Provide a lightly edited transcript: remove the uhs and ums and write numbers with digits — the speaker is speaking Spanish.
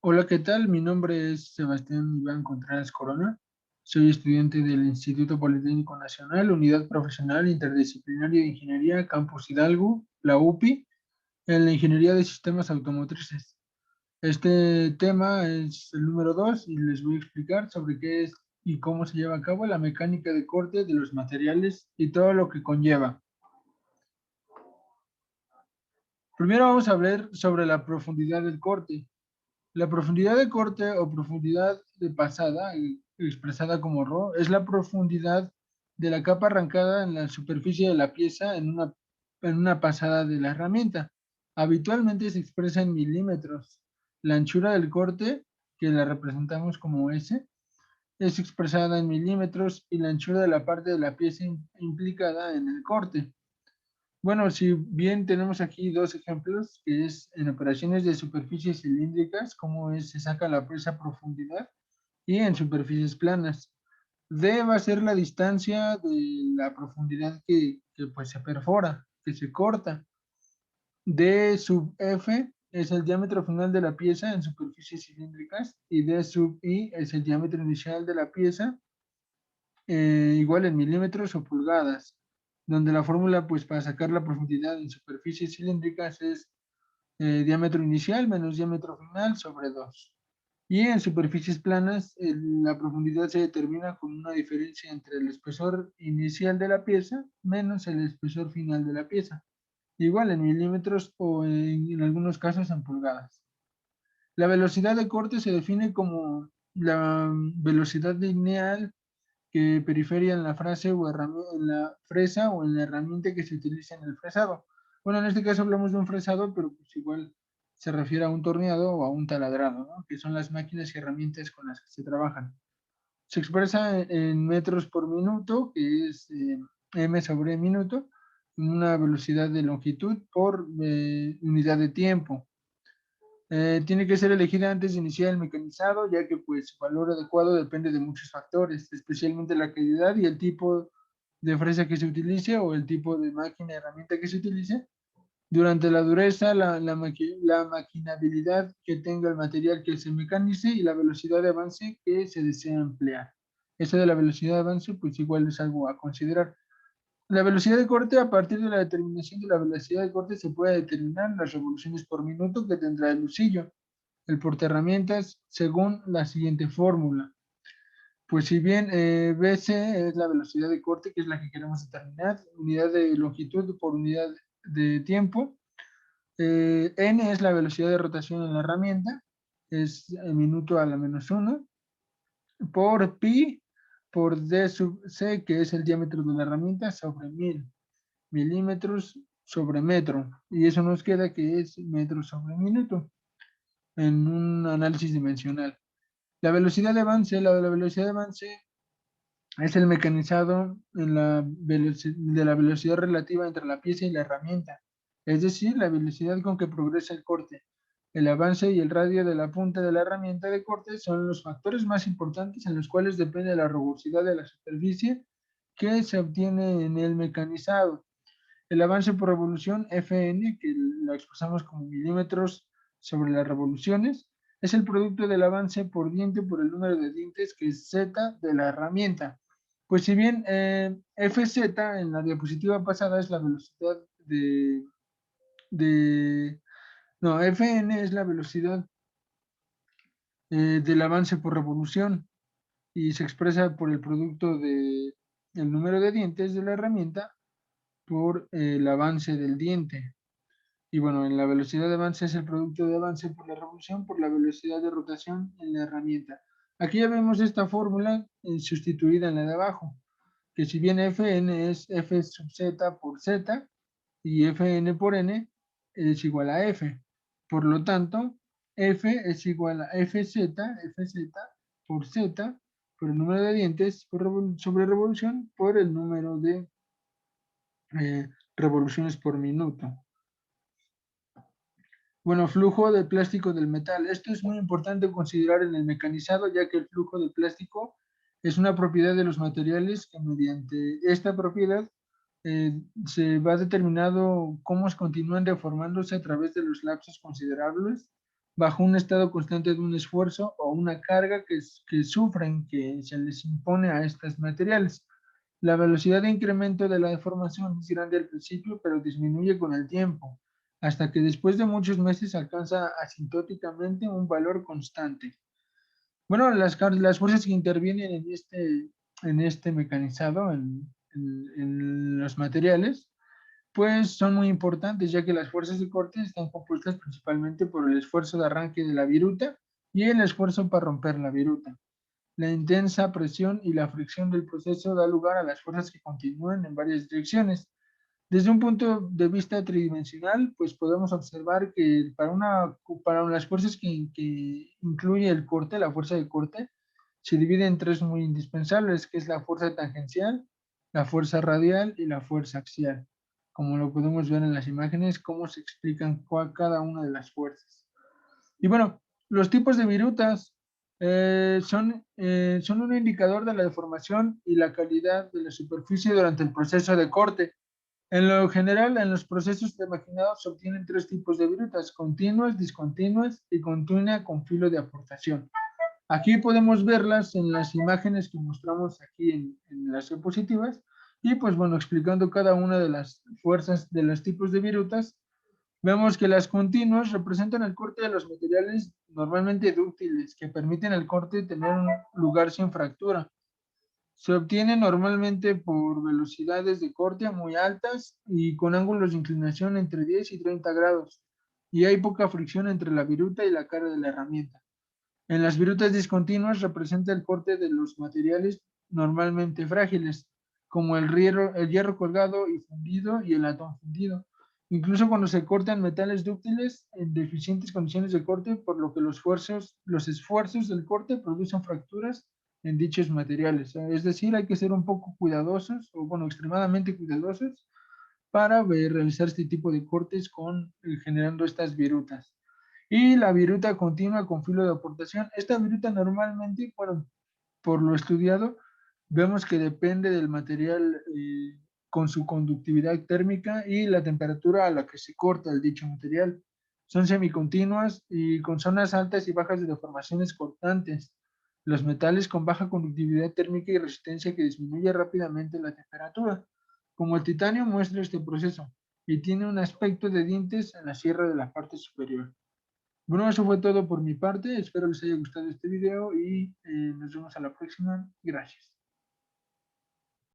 Hola, ¿qué tal? Mi nombre es Sebastián Iván Contreras Corona. Soy estudiante del Instituto Politécnico Nacional, Unidad Profesional Interdisciplinaria de Ingeniería, Campus Hidalgo, la UPI, en la Ingeniería de Sistemas Automotrices. Este tema es el número 2 y les voy a explicar sobre qué es y cómo se lleva a cabo la mecánica de corte de los materiales y todo lo que conlleva. Primero vamos a ver sobre la profundidad del corte. La profundidad de corte o profundidad de pasada, expresada como ρ, es la profundidad de la capa arrancada en la superficie de la pieza en una pasada de la herramienta. Habitualmente se expresa en milímetros. La anchura del corte, que la representamos como S, es expresada en milímetros y la anchura de la parte de la pieza implicada en el corte. Bueno, si bien tenemos aquí dos ejemplos, que es en operaciones de superficies cilíndricas, se saca la presa a profundidad, y en superficies planas. D va a ser la distancia de la profundidad que pues se perfora, que se corta. D sub F es el diámetro final de la pieza en superficies cilíndricas y D sub I es el diámetro inicial de la pieza, igual en milímetros o pulgadas, donde la fórmula pues para sacar la profundidad en superficies cilíndricas es diámetro inicial menos diámetro final sobre 2. Y en superficies planas la profundidad se determina con una diferencia entre el espesor inicial de la pieza menos el espesor final de la pieza, igual en milímetros o en algunos casos en pulgadas. La velocidad de corte se define como la velocidad lineal que periferia en la frase o en la fresa o en la herramienta que se utiliza en el fresado. Bueno, en este caso hablamos de un fresado, pero pues igual se refiere a un torneado o a un taladrado, ¿no? Que son las máquinas y herramientas con las que se trabajan. Se expresa en metros por minuto, que es m sobre minuto, una velocidad de longitud por unidad de tiempo. Tiene que ser elegida antes de iniciar el mecanizado, ya que pues su valor adecuado depende de muchos factores, especialmente la calidad y el tipo de fresa que se utilice o el tipo de máquina, herramienta que se utilice. Durante la dureza, la maquinabilidad que tenga el material que se mecanice y la velocidad de avance que se desea emplear. Eso de la velocidad de avance, pues igual es algo a considerar. La velocidad de corte, a partir de la determinación de la velocidad de corte, se puede determinar las revoluciones por minuto que tendrá el lucillo, el portaherramientas, según la siguiente fórmula. Pues si bien BC es la velocidad de corte, que es la que queremos determinar, unidad de longitud por unidad de tiempo, N es la velocidad de rotación en la herramienta, es el minuto a la menos 1, por pi, por D sub C, que es el diámetro de la herramienta, sobre 1000 milímetros sobre metro. Y eso nos queda que es metro sobre minuto en un análisis dimensional. La velocidad de avance es el mecanizado de la velocidad relativa entre la pieza y la herramienta, es decir, la velocidad con que progresa el corte. El avance y el radio de la punta de la herramienta de corte son los factores más importantes en los cuales depende la rugosidad de la superficie que se obtiene en el mecanizado. El avance por revolución, Fn, que lo expresamos como milímetros sobre las revoluciones, es el producto del avance por diente por el número de dientes, que es Z de la herramienta. Pues si bien Fz en la diapositiva pasada es la velocidad de no, Fn es la velocidad del avance por revolución y se expresa por el producto de el número de dientes de la herramienta por el avance del diente. Y bueno, en la velocidad de avance es el producto de avance por la revolución por la velocidad de rotación en la herramienta. Aquí ya vemos esta fórmula sustituida en la de abajo, que si bien Fn es F sub z por z y Fn por n es igual a F. Por lo tanto, F es igual a Fz por z, por el número de dientes sobre revolución por el número de revoluciones por minuto. Bueno, flujo de plástico del metal. Esto es muy importante considerar en el mecanizado, ya que el flujo del plástico es una propiedad de los materiales que mediante esta propiedad se va determinado cómo continúan deformándose a través de los lapsos considerables bajo un estado constante de un esfuerzo o una carga que sufren, que se les impone a estos materiales. La velocidad de incremento de la deformación es grande al principio, pero disminuye con el tiempo, hasta que después de muchos meses alcanza asintóticamente un valor constante. Bueno, las fuerzas que intervienen en este mecanizado, en los materiales, pues son muy importantes, ya que las fuerzas de corte están compuestas principalmente por el esfuerzo de arranque de la viruta y el esfuerzo para romper la viruta. La intensa presión y la fricción del proceso da lugar a las fuerzas que continúan en varias direcciones. Desde un punto de vista tridimensional, pues podemos observar que para las fuerzas que incluye el corte, la fuerza de corte, se divide en tres muy indispensables, que es la fuerza tangencial, la fuerza radial y la fuerza axial. Como lo podemos ver en las imágenes, cómo se explican cada una de las fuerzas. Y bueno, los tipos de virutas son un indicador de la deformación y la calidad de la superficie durante el proceso de corte. En lo general, en los procesos de maquinado se obtienen tres tipos de virutas: continuas, discontinuas y continua con filo de aportación. Aquí podemos verlas en las imágenes que mostramos aquí en las diapositivas y pues bueno, explicando cada una de las fuerzas de los tipos de virutas, vemos que las continuas representan el corte de los materiales normalmente dúctiles que permiten al corte tener un lugar sin fractura. Se obtiene normalmente por velocidades de corte muy altas y con ángulos de inclinación entre 10 y 30 grados, y hay poca fricción entre la viruta y la cara de la herramienta. En las virutas discontinuas representa el corte de los materiales normalmente frágiles, como el hierro colgado y fundido y el latón fundido. Incluso cuando se cortan metales dúctiles en deficientes condiciones de corte, por lo que los esfuerzos del corte producen fracturas en dichos materiales. Es decir, hay que ser un poco cuidadosos, o bueno, extremadamente cuidadosos para realizar este tipo de cortes generando estas virutas. Y la viruta continua con filo de aportación. Esta viruta normalmente, bueno, por lo estudiado, vemos que depende del material con su conductividad térmica y la temperatura a la que se corta el dicho material. Son semicontinuas y con zonas altas y bajas de deformaciones cortantes. Los metales con baja conductividad térmica y resistencia que disminuye rápidamente la temperatura, como el titanio muestra este proceso, y tiene un aspecto de dientes en la sierra de la parte superior. Bueno, eso fue todo por mi parte. Espero les haya gustado este video y nos vemos a la próxima. Gracias.